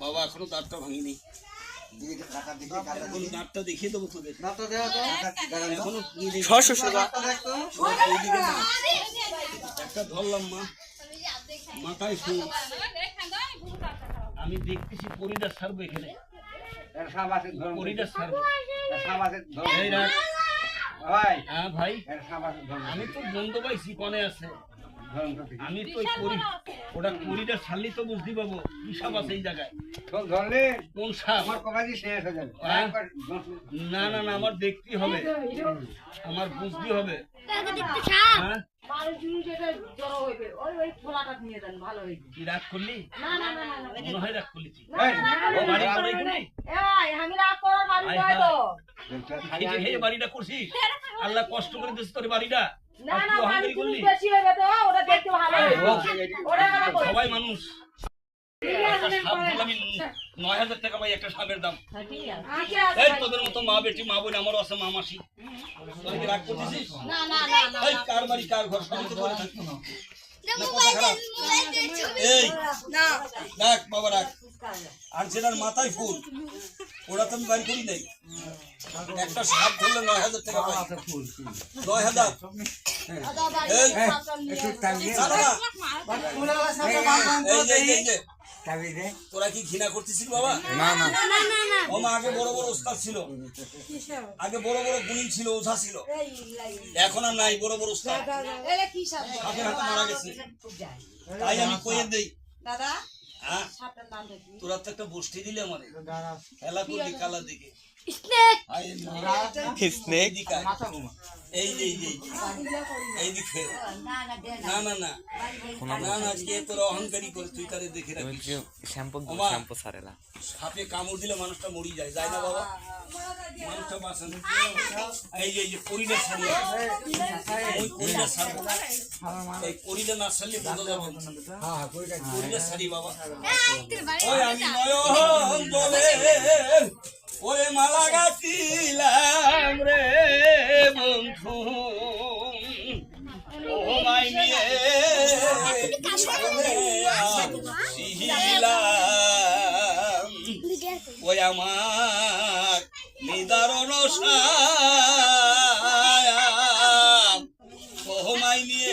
বাবা এখনো দাঁতটা ভাঙিনি, দাঁতটা দেখিয়ে দেবো তোদের। একটা ধরলাম মা, মাথায় ফুল। আমি দেখতেছি পরিটা ছাড়বো এখানে, পরিটা ছাড়বো। হ্যাঁ ভাই, আমি তো বন্ধ পাইছি কনে আছে। আমি তো ওটা পরিটা ছাড়লি তো বুঝতে পাবো কি সাপ আছে এই জায়গায়। কোন সাপ? না না না, আমার দেখতে হবে, আমার বুঝতে হবে। রাগ করলি? মনে হয় রাগ করলি। বাড়িটা করছিস, আল্লাহ কষ্ট করে দিচ্ছে তোর বাড়িটা। সবাই মানুষ। আমি ৯,০০০ টাকা পাই একটা সাপের দাম। তোদের মতো মা বেটি, মা বোন আমারও আছে, মা মাসি। রাগ করতেছিস? কার বাড়ি কার ঘর সবাই তো করে থাকতো না। এই রাখ বাবা রাখ। আর যেটার মাথায় ফুল ওরা তো আমি বাড়ি করি নাই। একটা সাপ ধরলে ৯,০০০ টাকা পাই। ৯,০০০। তোরা কি ঘৃণা করতেছিল বাবা? না না, আগে বড় বড় ওস্তাদ ছিল, আগে বড় বড় গুণী ছিল, ওঝা ছিল। এখন আর নাই বড় বড় ওস্তাদ, সাপের হাতে মারা গেছে। তাই আমি কয়ে দেই, তোরা তো একটা বসতে দিলে আমাদের খেলা করলি কালার দিকে। অহংকারী করে তুই তারে দেখে রাখিস। সাপে কামড় দিলে মানুষটা মরি যায়, যায় না বাবা? মানুষটা বাঁচানো। এই যে পরিটা ছাড়ি, ওই পরিটা ছাড়বো, এই পরিটা না ছাড়লে বোঝা যাবে। পরিটা ছাড়ি বাবা। ওই আমি নয়ন জলে ওরে মালা গাছিলাম রে বন্ধু, ও মাই নিয়ে শিহিলাম, ওই আমার নিদারণ ও মাই নিয়ে